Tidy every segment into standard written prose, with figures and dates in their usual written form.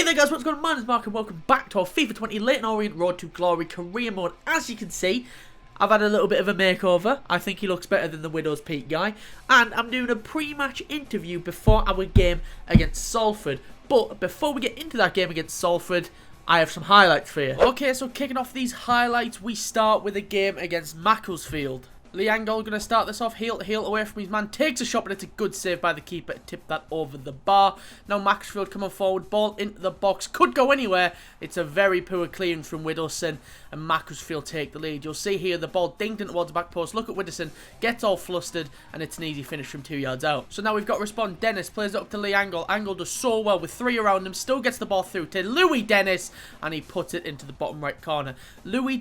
G'day guys, what's going on? My name is Mark and welcome back to our FIFA 20 Leyton Orient Road to Glory career mode. As you can see, I've had a little bit of a makeover. I think he looks better than the Widow's Peak guy. And I'm doing a pre-match interview before our game against Salford. But before we get into that game against Salford, I have some highlights for you. Okay, so kicking off these highlights, we start with a game against Macclesfield. Liangol going to start this off, heel to heel away from his man, takes a shot, but it's a good save by the keeper to tip that over the bar. Now Macclesfield coming forward, ball into the box, could go anywhere. It's a very poor clearance from Widdowson, and Macclesfield take the lead. You'll see here the ball dinged in towards the back post. Look at Widdowson, gets all flustered, and it's an easy finish from 2 yards out. So now we've got to respond. Dennis plays it up to Liangol. Angle does so well with 3 around him, still gets the ball through to Louis Dennis, and he puts it into the bottom right corner. Lewis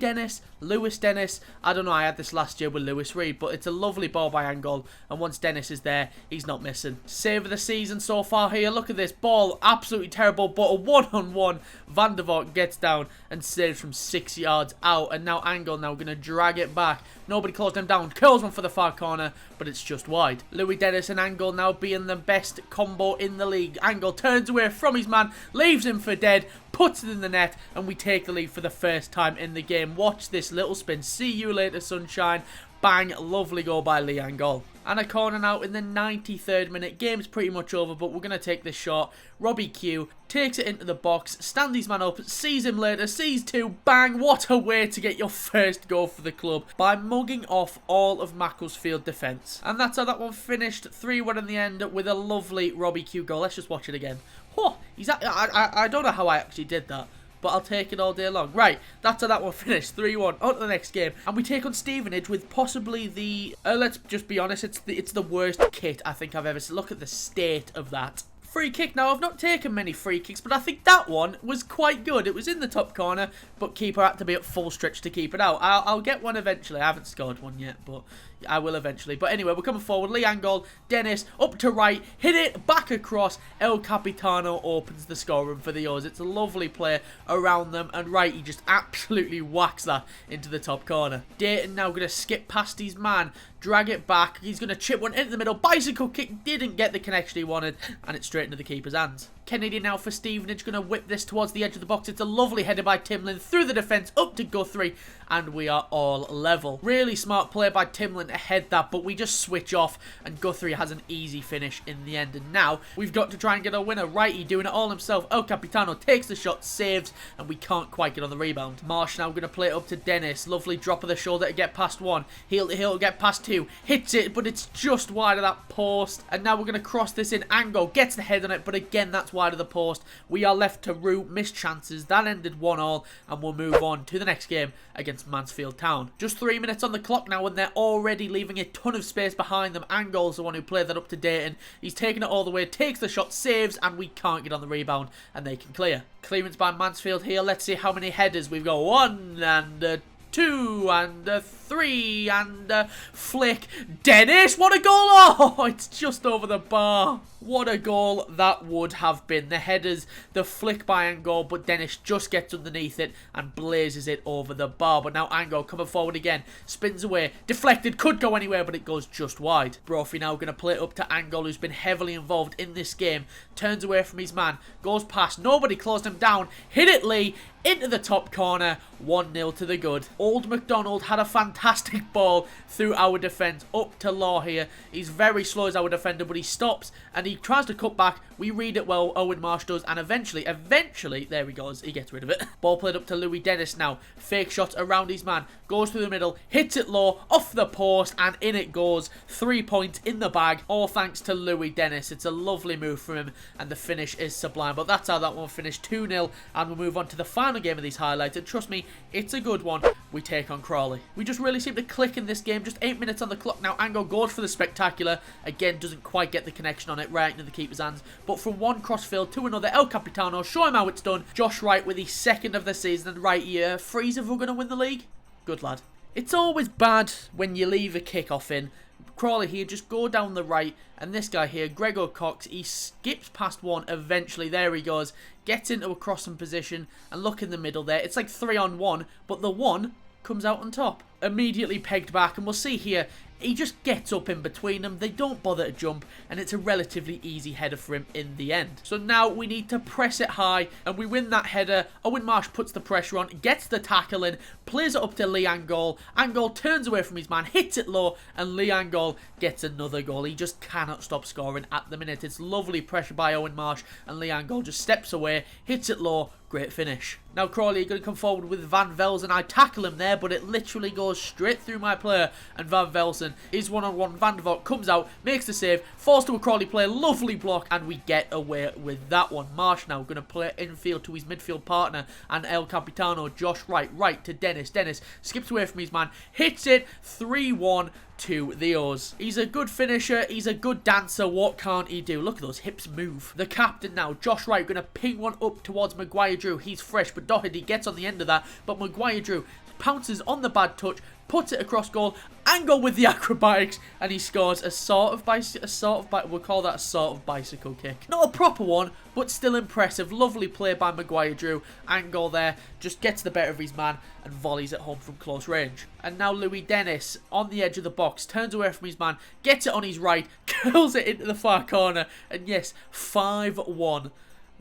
Dennis, I don't know, I had this last year with Lewis Reed, but it's a lovely ball by Angle, and once Dennis is there, he's not missing. Save of the season so far here. Look at this ball, absolutely terrible, but a one-on-one. Van der Vaart gets down and saves from 6 yards out, and now Angle now going to drag it back. Nobody closed him down, curls one for the far corner, but it's just wide. Louis Dennis and Angle now being the best combo in the league. Angle turns away from his man, leaves him for dead, puts it in the net, and we take the lead for the first time in the game. Watch this little spin. See you later, sunshine. Bang, lovely goal by Liangol. And a corner now in the 93rd minute. Game's pretty much over, but we're going to take this shot. Robbie Q takes it into the box, stands his man up, sees him later, sees two, bang, what a way to get your first goal for the club by mugging off all of Macclesfield defence. And that's how that one finished, 3-1 in the end with a lovely Robbie Q goal. Let's just watch it again. Oh, I don't know how I actually did that, but I'll take it all day long. Right, that's how that one finished, 3-1. On to the next game, and we take on Stevenage with possibly the, let's just be honest, it's the worst kit I think I've ever seen. Look at the state of that. Free kick. Now, I've not taken many free kicks, but I think that one was quite good. It was in the top corner, but keeper had to be at full stretch to keep it out. I'll get one eventually. I haven't scored one yet, but I will eventually. But anyway, we're coming forward. Liangol, Dennis, up to right, hit it, back across. El Capitano opens the scoring for the O's. It's a lovely play around them, and right, he just absolutely whacks that into the top corner. Dayton now going to skip past his man, drag it back. He's going to chip one into the middle. Bicycle kick, didn't get the connection he wanted, and it's straight into the keeper's hands. Kennedy now for Stevenage, going to whip this towards the edge of the box. It's a lovely header by Timlin through the defence, up to Guthrie, and we are all level. Really smart play by Timlin to head that, but we just switch off, and Guthrie has an easy finish in the end. And now we've got to try and get a winner. Righty doing it all himself. El Capitano takes the shot, saves, and we can't quite get on the rebound. Marsh now going to play it up to Dennis. Lovely drop of the shoulder to get past one. Heel to heel to get past two. Hits it, but it's just wide of that post. And now we're going to cross this in. Angle gets the head on it, but again, that's wide of the post. We are left to root, missed chances. That ended 1-1, and we'll move on to the next game against Mansfield Town. Just 3 minutes on the clock now, and they're already leaving a ton of space behind them. Angle's the one who played that up to Dayton. He's taking it all the way, takes the shot, saves, and we can't get on the rebound, and they can clear. Clearance by Mansfield here. Let's see how many headers we've got. 1 and 2 and 3 and flick. Dennis, what a goal! Oh, it's just over the bar. What a goal that would have been. The headers, the flick by Angle, but Dennis just gets underneath it and blazes it over the bar. But now Angle coming forward again, spins away, deflected, could go anywhere, but it goes just wide. Brophy now going to play it up to Angle, who's been heavily involved in this game. Turns away from his man, goes past, nobody closed him down, hit it Lee, into the top corner, 1-0 to the good. Old McDonald had a fantastic ball through our defence, up to Law here. He's very slow as our defender, but he stops and he tries to cut back. We read it well, Owen Marsh does, and eventually, there he goes, he gets rid of it. Ball played up to Louis Dennis now. Fake shot around his man, goes through the middle, hits it low, off the post, and in it goes. 3 points in the bag, all thanks to Louis Dennis. It's a lovely move from him, and the finish is sublime. But that's how that one finished, 2-0, and we'll move on to the final game of these highlights, and trust me, it's a good one. We take on Crawley. We just really seem to click in this game. Just 8 minutes on the clock now. Angle goes for the spectacular. Again, doesn't quite get the connection on it, right into the keeper's hands. But from one crossfield to another, El Capitano, show him how it's done. Josh Wright with his second of the season, and right here, freeze if we're going to win the league. Good lad. It's always bad when you leave a kickoff in. Crawley here, just go down the right, and this guy here, Gregor Cox, he skips past one eventually. There he goes, gets into a crossing position, and look in the middle there. It's like 3-on-1, but the one comes out on top. immediately pegged back, and we'll see here, he just gets up in between them. They don't bother to jump, and it's a relatively easy header for him in the end. So now we need to press it high, and we win that header. Owen Marsh puts the pressure on, gets the tackle in, plays it up to Lee Angol. Angol turns away from his man, hits it low, and Lee Angol gets another goal. He just cannot stop scoring at the minute. It's lovely pressure by Owen Marsh, and Lee Angol just steps away, hits it low. Great finish. Now Crawley are going to come forward with Van Velzen. I tackle him there, but it literally goes straight through my player, and Van Velzen is one-on-one. Van der Voort comes out, makes the save, falls to a Crawley player, lovely block, and we get away with that one. Marsh now going to play infield to his midfield partner, and El Capitano, Josh right to Dennis. Dennis skips away from his man, hits it, 3-1 to the O's. He's a good finisher, he's a good dancer. What can't he do? Look at those hips move. The captain now, Josh Wright, going to ping one up towards Maguire Drew. He's fresh, but Doherty gets on the end of that, but Maguire Drew pounces on the bad touch, puts it across goal, Angle with the acrobatics, and he scores we'll call that a sort of bicycle kick. Not a proper one, but still impressive. Lovely play by Maguire Drew. Angle there, just gets the better of his man and volleys it home from close range. And now Louis Dennis on the edge of the box, turns away from his man, gets it on his right, curls it into the far corner, and yes, 5-1.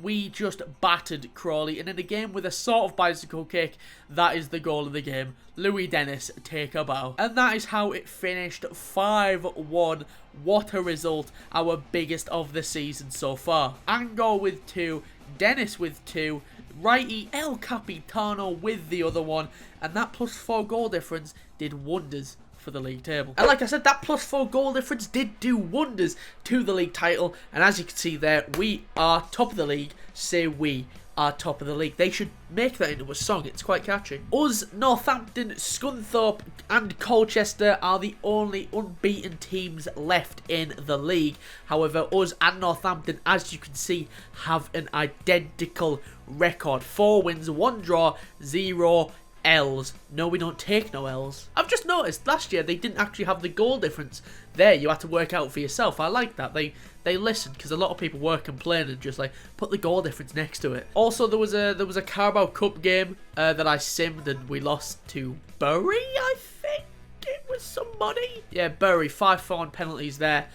We just battered Crawley, and in a game with a sort of bicycle kick, that is the goal of the game. Louis Dennis, take a bow. And that is how it finished, 5-1. What a result, our biggest of the season so far. Angol with 2, Dennis with 2, righty El Capitano with the other one, and that +4 goal difference did wonders for the league table. And like I said, that +4 goal difference did do wonders to the league title, and as you can see there, we are top of the league. Say we are top of the league. They should make that into a song, it's quite catchy. Us, Northampton, Scunthorpe and Colchester are the only unbeaten teams left in the league. However, us and Northampton, as you can see, have an identical record. 4 wins, 1 draw, 0 L's. No, we don't take no L's. I've just noticed last year they didn't actually have the goal difference there. You had to work out for yourself. I like that. They listened, because a lot of people were complaining, just like put the goal difference next to it. Also, there was a Carabao Cup game that I simmed, and we lost to Bury, I think it was somebody. Yeah, Bury, 5-4 on penalties there.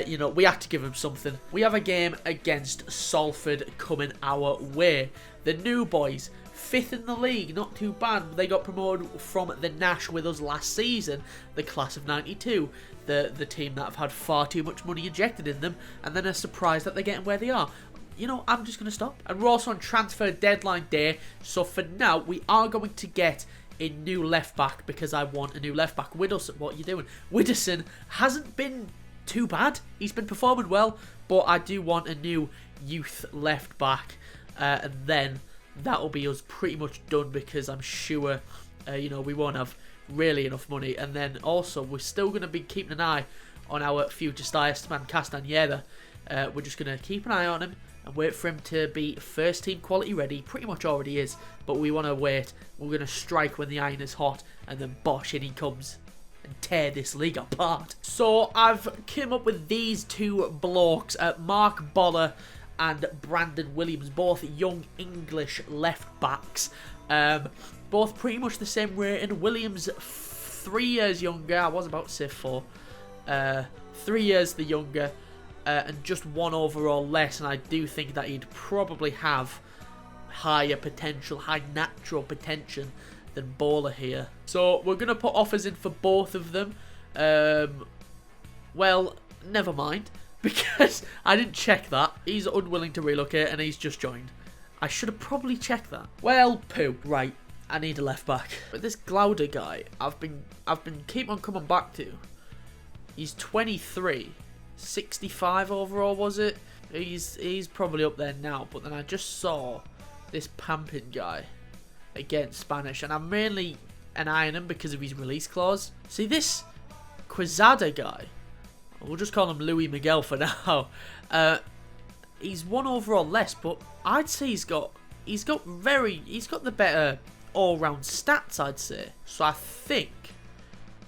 You know, we had to give them something. We have a game against Salford coming our way. The new boys, 5th in the league, not too bad. They got promoted from the Nash with us last season, the class of 92. The team that have had far too much money injected in them, and then are surprised that they're getting where they are. You know, I'm just going to stop. And we're also on transfer deadline day, so for now, we are going to get a new left back, because I want a new left back. Widdowson, what are you doing? Widdowson hasn't been too bad. He's been performing well, but I do want a new youth left back, and then that'll be us pretty much done, because I'm sure, you know, we won't have really enough money. And then also, we're still going to be keeping an eye on our future star, Esteban Castañeda. We're just going to keep an eye on him and wait for him to be first team quality ready. Pretty much already is, but we want to wait. We're going to strike when the iron is hot, and then bosh, in he comes and tear this league apart. So I've came up with these two blokes, Mark Boller and Brandon Williams, both young English left backs. Both pretty much the same rating. Williams 3 years younger. I was about to say 4. 3 years the younger, and just 1 overall less. And I do think that he'd probably have higher potential, high natural potential than Bowler here. So we're going to put offers in for both of them. Well, never mind, because I didn't check that. He's unwilling to relocate, and he's just joined. I should have probably checked that. Well, poo. Right, I need a left back. But this Glauder guy, I've been keep on coming back to. He's 23, 65 overall, was it? He's probably up there now. But then I just saw this Pampin guy against Spanish, and I'm mainly an eye on him because of his release clause. See, this Quezada guy, we'll just call him Louis Miguel for now. He's 1 overall less, but I'd say he's got the better all-round stats, I'd say. So I think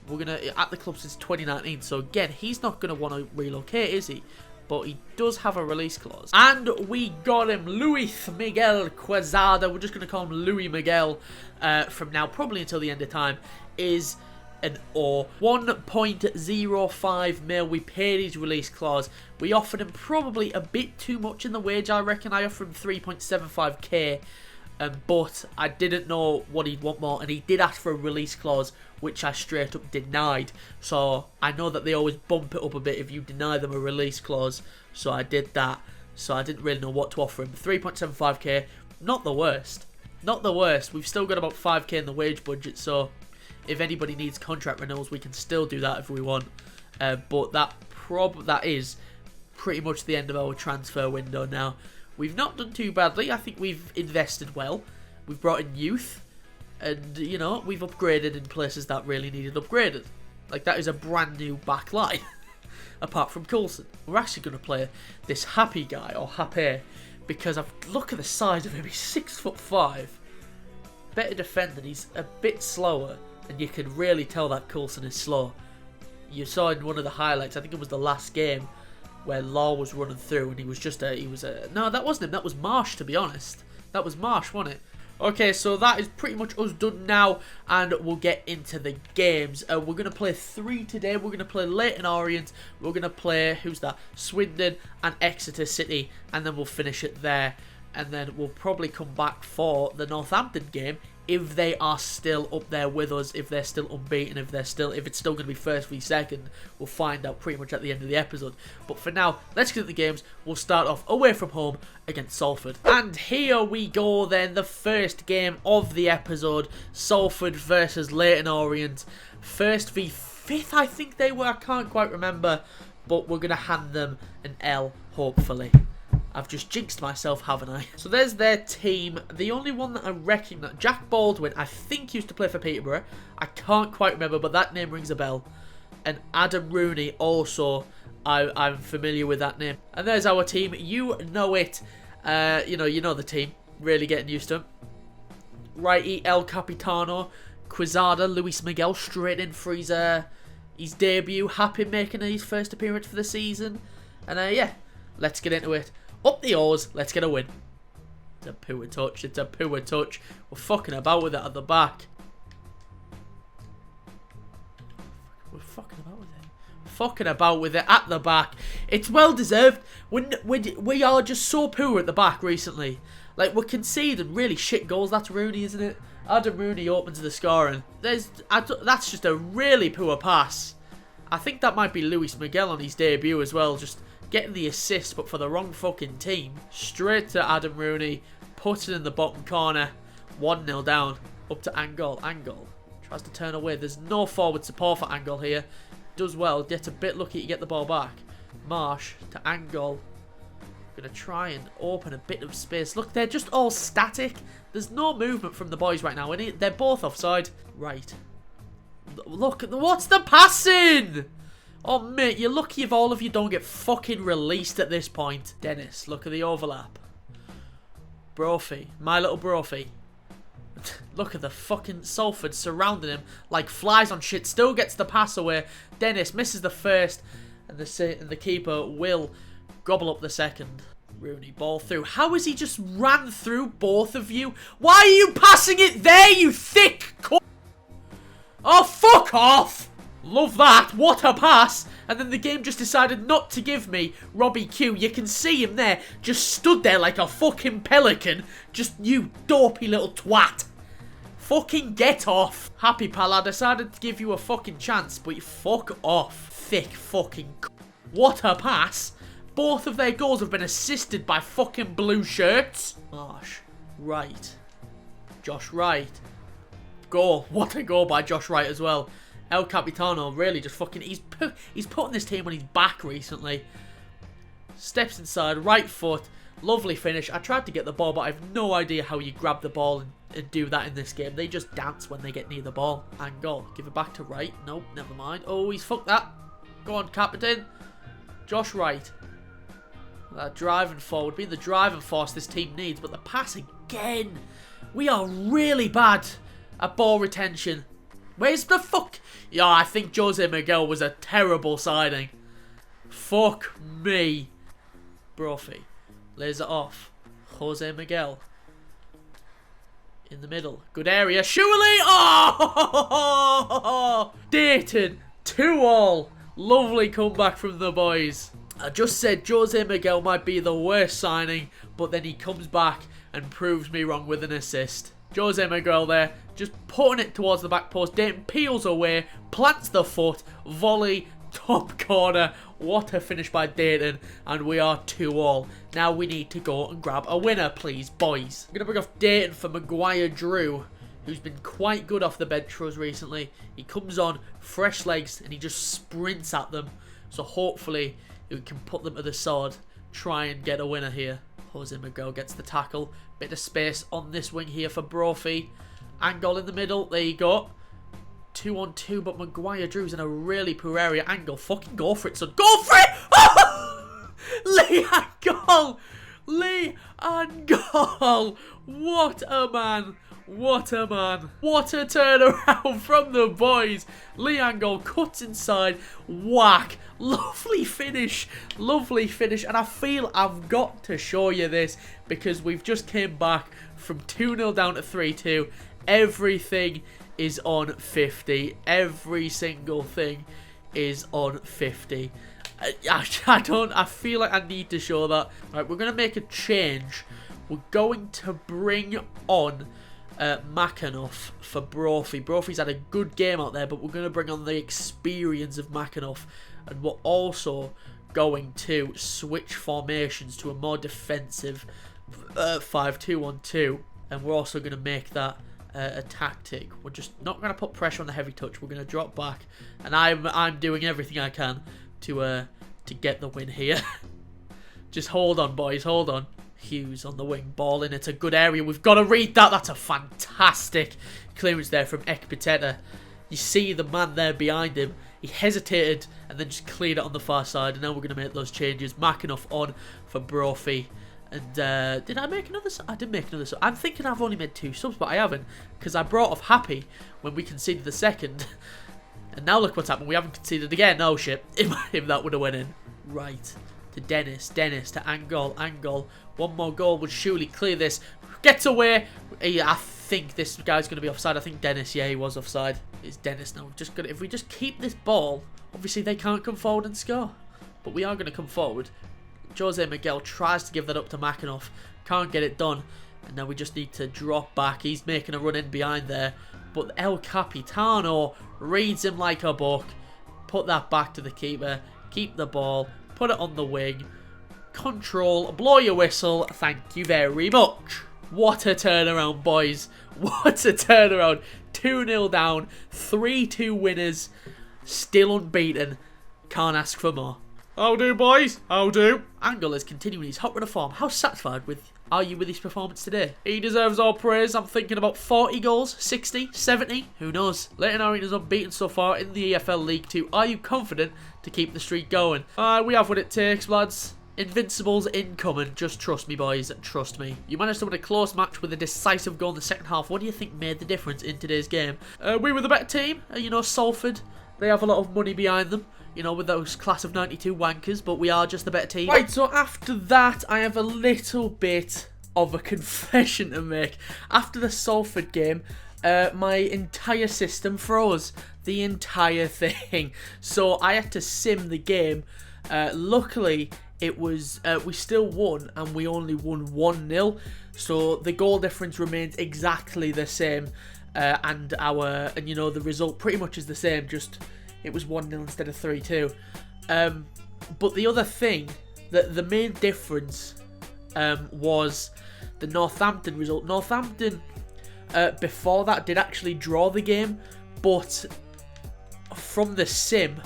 we're gonna at the club since 2019. So again, he's not gonna want to relocate, is he? But he does have a release clause. And we got him, Luis Miguel Quezada. We're just going to call him Louis Miguel from now, probably until the end of time. Is an O. 1.05 mil. We paid his release clause. We offered him probably a bit too much in the wage, I reckon. I offered him 3.75k. But I didn't know what he'd want more, and he did ask for a release clause, which I straight up denied. So I know that they always bump it up a bit if you deny them a release clause, so I did that. So I didn't really know what to offer him. 3.75k, not the worst. Not the worst. We've still got about 5k in the wage budget, so if anybody needs contract renewals, we can still do that if we want. But that is pretty much the end of our transfer window now. We've not done too badly. I think we've invested well. We've brought in youth. And, you know, we've upgraded in places that really needed upgraded. Like, that is a brand new back line. Apart from Coulson. We're actually going to play this Happy guy, or Happy, because look at the size of him. He's 6'5". Better defender. He's a bit slower. And you can really tell that Coulson is slow. You saw in one of the highlights, I think it was the last game, where Law was running through and he was no, that wasn't him, that was Marsh, to be honest. That was Marsh, wasn't it? Okay, so that is pretty much us done now, and we'll get into the games. We're going to play 3 today. We're going to play Leyton Orient, we're going to play, who's that? Swindon and Exeter City, and then we'll finish it there. And then we'll probably come back for the Northampton game, if they are still up there with us, if they're still unbeaten, if it's still going to be first v second, we'll find out pretty much at the end of the episode. But for now, let's get into the games. We'll start off away from home against Salford. And here we go then, the first game of the episode, Salford versus Leyton Orient. First v 5th, I think they were, I can't quite remember, but we're going to hand them an L, hopefully. I've just jinxed myself, haven't I? So there's their team. The only one that I recognise, Jack Baldwin, I think used to play for Peterborough. I can't quite remember, but that name rings a bell. And Adam Rooney also, I'm familiar with that name. And there's our team. You know it. You know the team. Really getting used to them. Righty, El Capitano, Quezada, Luis Miguel straight in for his debut. Happy making his first appearance for the season. And yeah, let's get into it. Up the O's, let's get a win. It's a poor touch, it's a poor touch. We're fucking about with it at the back. We're fucking about with it. Fucking about with it at the back. It's well deserved. We are just so poor at the back recently. Like, we're conceding really shit goals. That's Rooney, isn't it? Adam Rooney opens the scoring. That's just a really poor pass. I think that might be Luis Miguel on his debut as well. Just getting the assist, but for the wrong fucking team. Straight to Adam Rooney. Puts it in the bottom corner. 1-0 down. Up to Angol. Angol tries to turn away. There's no forward support for Angol here. Does well. Gets a bit lucky to get the ball back. Marsh to Angol. Going to try and open a bit of space. Look, they're just all static. There's no movement from the boys right now. And they're both offside. Right. Look, what's the passing? Oh, mate, you're lucky if all of you don't get fucking released at this point. Dennis, look at the overlap. Brophy, my little Brophy. Look at the fucking Salford surrounding him like flies on shit. Still gets the pass away. Dennis misses the first, and the keeper will gobble up the second. Rooney, ball through. How has he just ran through both of you? Why are you passing it there, you thick c***? Oh, fuck off! Love that. What a pass. And then the game just decided not to give me Robbie Q. You can see him there. Just stood there like a fucking pelican. Just you dopey little twat. Fucking get off. Happy pal, I decided to give you a fucking chance, but you fuck off. Thick fucking c***. What a pass. Both of their goals have been assisted by fucking blue shirts. Marsh. Wright. Josh Wright. Goal. What a goal by Josh Wright as well. El Capitano really just fucking... He's putting this team on his back recently. Steps inside, right foot. Lovely finish. I tried to get the ball, but I have no idea how you grab the ball and do that in this game. They just dance when they get near the ball. And goal. Give it back to Wright. Nope, never mind. Oh, he's fucked that. Go on, Captain. Josh Wright. That driving forward, being the driving force this team needs. But the pass again. We are really bad at ball retention. Where's the fuck? Yeah, I think Jose Miguel was a terrible signing. Fuck me. Brophy. Lays it off. Jose Miguel. In the middle. Good area. Surely. Oh! Dayton. 2-all. Lovely comeback from the boys. I just said Jose Miguel might be the worst signing, but then he comes back and proves me wrong with an assist. Jose Miguel there, just putting it towards the back post. Dayton peels away, plants the foot, volley, top corner. What a finish by Dayton, and we are 2-all. Now we need to go and grab a winner, please, boys. I'm going to bring off Dayton for Maguire Drew, who's been quite good off the bench for us recently. He comes on, fresh legs, and he just sprints at them. So hopefully we can put them to the sword, try and get a winner here. Jose Miguel gets the tackle. Bit of space on this wing here for Brophy. Angle in the middle. There you go. 2-on-2, but Maguire Drew's in a really poor area. Angle, fucking go for it, son. Go for it! Oh! Lee Angle! Lee Angle! What a man! What a man. What a turnaround from the boys. Lee Angle cuts inside. Whack. Lovely finish. Lovely finish. And I feel I've got to show you this because we've just came back from 2-0 down to 3-2. Everything is on 50. Every single thing is on 50. I feel like I need to show that. Right, we're going to make a change. We're going to bring on Makhanoff for Brophy. Brophy's had a good game out there, but we're going to bring on the experience of Makhanoff, and we're also going to switch formations to a more defensive 5-2-1-2, and we're also going to make that a tactic. We're just not going to put pressure on the heavy touch. We're going to drop back, and I'm doing everything I can to get the win here. Just hold on, boys, hold on. Hughes on the wing, ball in. It's a good area. We've got to read that. That's a fantastic clearance there from Ekpiteta. You see the man there behind him. He hesitated and then just cleared it on the far side. And now we're going to make those changes. Makhanoff on for Brophy. And did I make another sub? I did make another sub. I'm thinking I've only made 2 subs, but I haven't. Because I brought off Happy when we conceded the second. And now look what's happened. We haven't conceded again. Oh shit. If that would have went in. Right. To Dennis to Angle. One more goal would surely clear this. Gets away. I think this guy's going to be offside. I think Dennis, yeah, he was offside. It's Dennis now. If we just keep this ball, obviously they can't come forward and score. But we are going to come forward. Jose Miguel tries to give that up to Makhanoff. Can't get it done. And now we just need to drop back. He's making a run in behind there. But El Capitano reads him like a book. Put that back to the keeper. Keep the ball. Put it on the wing. Control. Blow your whistle. Thank you very much. What a turnaround, boys. What a turnaround. 2-0 down. 3-2 winners. Still unbeaten. Can't ask for more. How do, boys? How do? Angle is continuing his hot run of form. How satisfied are you with his performance today? He deserves all praise. I'm thinking about 40 goals, 60, 70. Who knows? Leyton Orient is unbeaten so far in the EFL League 2. Are you confident to keep the streak going? We have what it takes, lads. Invincibles incoming. Just trust me, boys. Trust me. You managed to win a close match with a decisive goal in the second half. What do you think made the difference in today's game? We were the better team. You know, Salford, they have a lot of money behind them. You know, with those class of 92 wankers, but we are just the better team. Right, so after that, I have a little bit of a confession to make. After the Salford game, my entire system froze. The entire thing. So I had to sim the game. Luckily, it was we still won, and we only won 1-0. So the goal difference remains exactly the same, and you know, the result pretty much is the same. Just it was 1-0 instead of 3-2. But the other thing, the main difference was the Northampton result. Northampton, before that, did actually draw the game, but from the sim,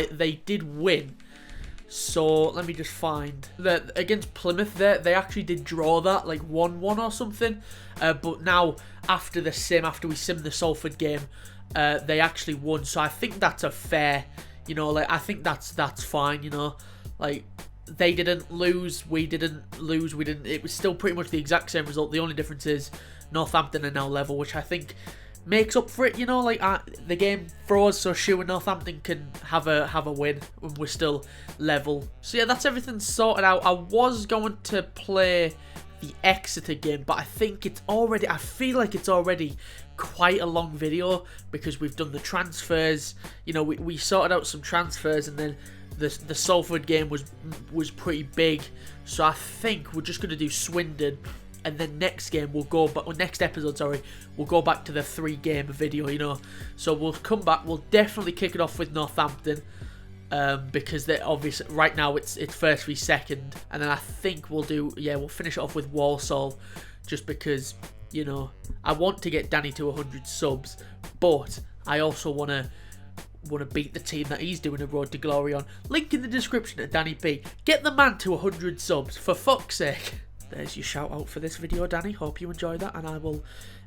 they did win. So let me just find that against Plymouth, they actually did draw that, like 1-1 or something. But now after the sim, after we simmed the Salford game, they actually won. So I think that's a fair, you know, like I think that's fine, you know, like they didn't lose, we didn't lose, it was still pretty much the exact same result. The only difference is Northampton are now level, which I think makes up for it, you know, like the game froze, so sure, Northampton can have a win when we're still level. So yeah, that's everything sorted out. I was going to play the Exeter game, but I feel like it's already quite a long video because we've done the transfers. You know, we sorted out some transfers, and then the Salford game was pretty big, so I think we're just gonna do Swindon, and then next episode, sorry, we'll go back to the 3-game video, you know. So we'll come back. We'll definitely kick it off with Northampton, because they're obviously right now it's first v second, and then I think we'll finish it off with Walsall, just because, you know, I want to get Danny to 100 subs, but I also want to beat the team that he's doing a road to glory on. Link in the description to Danny B. Get the man to 100 subs, for fuck's sake. There's your shout out for this video, Danny. Hope you enjoy that, and I will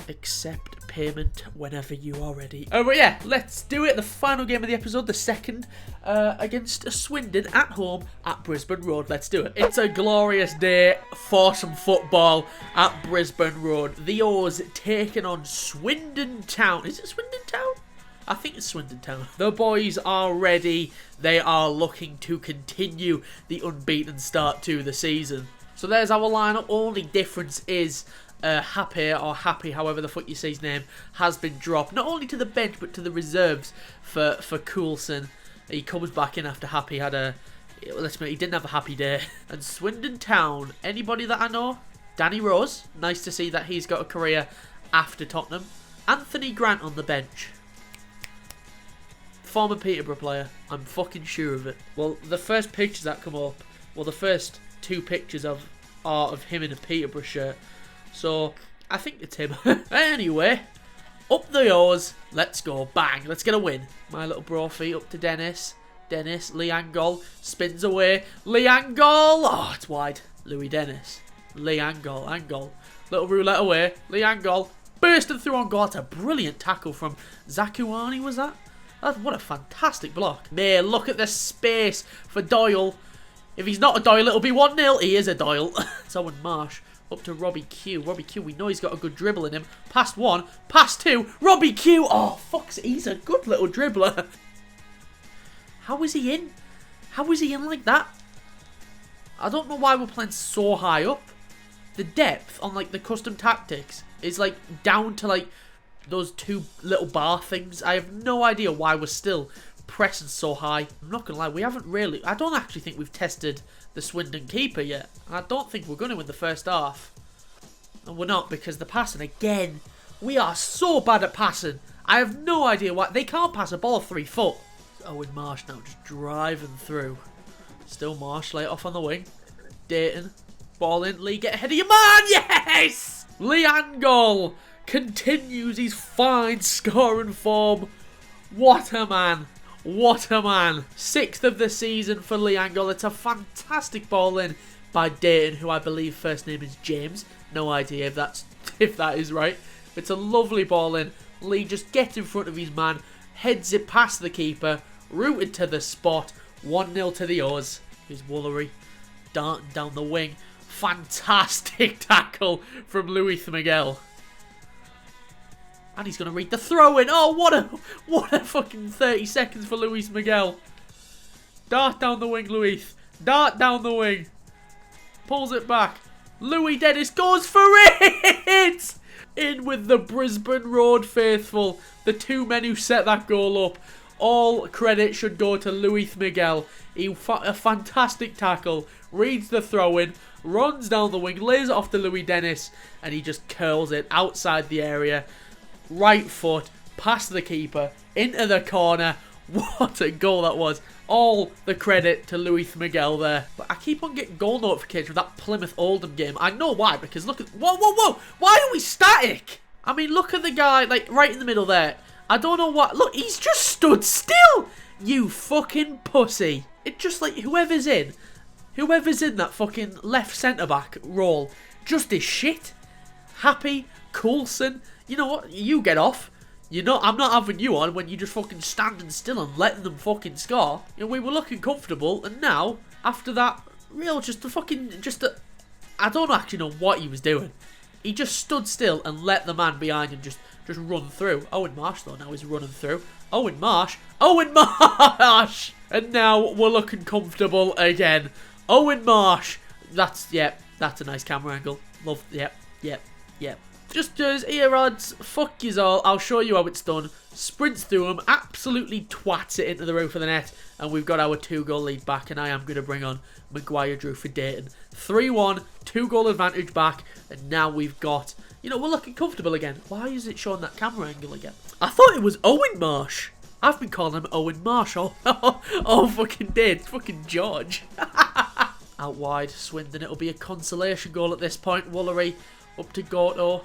accept payment whenever you are ready. But yeah, let's do it. The final game of the episode, the second, against Swindon at home at Brisbane Road. Let's do it. It's a glorious day for some football at Brisbane Road. The O's taking on Swindon Town. Is it Swindon Town? I think it's Swindon Town. The boys are ready. They are looking to continue the unbeaten start to the season. So there's our lineup. Only difference is Happy, however the fuck you say his name, has been dropped. Not only to the bench, but to the reserves for Coulson. He comes back in after Happy had let's admit, he didn't have a happy day. And Swindon Town, anybody that I know? Danny Rose, nice to see that he's got a career after Tottenham. Anthony Grant on the bench. Former Peterborough player, I'm fucking sure of it. Well, the first pictures that come up, the first 2 pictures are of him in a Peterborough shirt, so I think it's him. Anyway, up the O's, let's go, bang, let's get a win. My little bro feet up to Dennis, Lee Angol, spins away, Lee Angol, oh, it's wide, Louis Dennis, Lee Angol, little roulette away, Lee Angol, bursting through on goal. That's a brilliant tackle from Zakuani, was that? What a fantastic block. Man, look at the space for Doyle. If he's not a Doyle, it'll be 1-0. He is a Doyle. It's Owen Marsh. Up to Robbie Q. Robbie Q, we know he's got a good dribble in him. Past 1. Past 2. Robbie Q. Oh, fuck. He's a good little dribbler. How is he in? How is he in like that? I don't know why we're playing so high up. The depth on, like, the custom tactics is, like, down to, like, those 2 little bar things. I have no idea why we're still pressing so high. I'm not gonna lie, we haven't really, I don't actually think we've tested the Swindon keeper yet. I don't think we're going to in the first half. And we're not, because the passing, again, we are so bad at passing. I have no idea why. They can't pass a ball 3 foot. Owen Marsh now just driving through. Still Marsh, lay it off on the wing. Dayton, ball in, Lee, get ahead of your man, yes! Lee Angol continues his fine scoring form. What a man. What a man. 6th of the season for Lee Angol. It's a fantastic ball in by Dayton, who I believe first name is James. No idea if that is right. It's a lovely ball in. Lee just gets in front of his man, heads it past the keeper, rooted to the spot. 1-0 to the O's. Here's Woolery darting down the wing. Fantastic tackle from Luis Miguel. And he's going to read the throw-in. Oh, what a fucking 30 seconds for Luis Miguel. Dart down the wing, Luis. Dart down the wing. Pulls it back. Louis Dennis goes for it! In with the Brisbane Road faithful. The 2 men who set that goal up. All credit should go to Luis Miguel. A fantastic tackle. Reads the throw-in. Runs down the wing. Lays it off to Louis Dennis. And he just curls it outside the area. Right foot, past the keeper, into the corner. What a goal that was. All the credit to Luis Miguel there. But I keep on getting goal notifications with that Plymouth Oldham game. I know why, because look at... Whoa. Why are we static? I mean, look at the guy, like, right in the middle there. I don't know what... Look, he's just stood still. You fucking pussy. It's just like whoever's in that fucking left centre-back role just is shit. Happy, Coulson... You know what? You get off. You know, I'm not having you on when you just fucking standing still and letting them fucking score. You know, we were looking comfortable, and now, after that, I don't actually know what he was doing. He just stood still and let the man behind him just run through. Owen Marsh, though, now he's running through. Owen Marsh! And now we're looking comfortable again. Owen Marsh! That's a nice camera angle. Love, yep. Just as here, odds, fuck yous all, I'll show you how it's done. Sprints through them, absolutely twats it into the roof of the net, and we've got our 2-goal lead back, and I am going to bring on Maguire Drew for Dayton. 3-1, 2-goal advantage back, and now we've got, you know, we're looking comfortable again. Why is it showing that camera angle again? I thought it was Owen Marsh. I've been calling him Owen Marsh all fucking day. It's fucking George. Out wide, Swindon. It'll be a consolation goal at this point. Woolery up to Goto.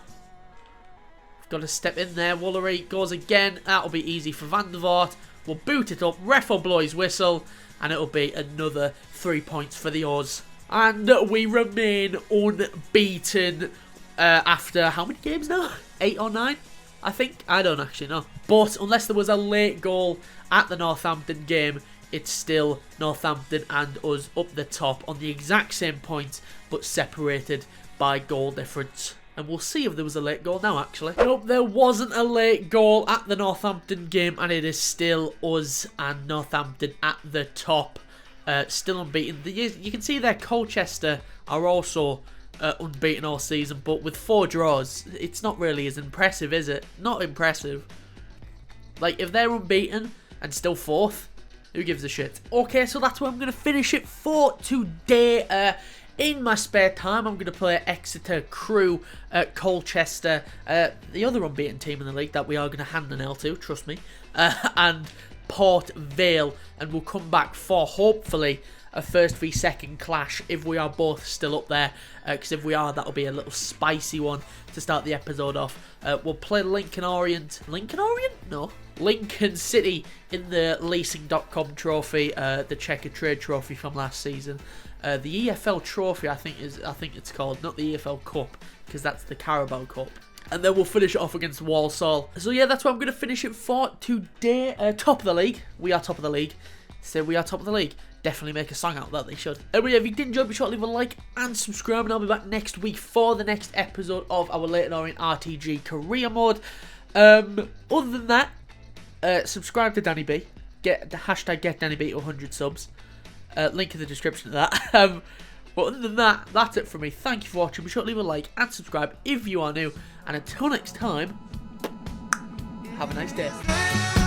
Got to step in there. Woolery goes again. That'll be easy for Van der Voort. We'll boot it up. Ref will blow his whistle. And it'll be another 3 points for the Oz. And we remain unbeaten after how many games now? 8 or 9? I think. I don't actually know. But unless there was a late goal at the Northampton game, it's still Northampton and us up the top on the exact same points, but separated by goal difference. And we'll see if there was a late goal now, actually. Nope, there wasn't a late goal at the Northampton game, and it is still us and Northampton at the top. Still unbeaten. You can see there Colchester are also unbeaten all season, but with 4 draws, it's not really as impressive, is it? Not impressive. Like, if they're unbeaten and still 4th, who gives a shit? Okay, so that's where I'm going to finish it for today. In my spare time, I'm going to play Exeter, Crewe, Colchester, the other unbeaten team in the league that we are going to hand an L to, trust me, and Port Vale, and we'll come back for, hopefully, a first v second clash if we are both still up there, because if we are, that'll be a little spicy one to start the episode off. We'll play Leyton Orient, no, Lincoln City in the leasing.com trophy, the Checker Trade trophy from last season. The EFL trophy, I think it's called, not the EFL Cup, because that's the Carabao Cup. And then we'll finish it off against Walsall. So yeah, that's where I'm going to finish it for today. Top of the league. We are top of the league. Say we are top of the league. Definitely make a song out of that, they should. Anyway, if you did enjoy, be sure to leave a like and subscribe, and I'll be back next week for the next episode of our Leyton Orient RTG career mode. Other than that, subscribe to Danny B. Get the hashtag #GetDannyB to 100 subs. Link in the description of that. But other than that, that's it from me. Thank you for watching. Be sure to leave a like and subscribe if you are new. And until next time, have a nice day.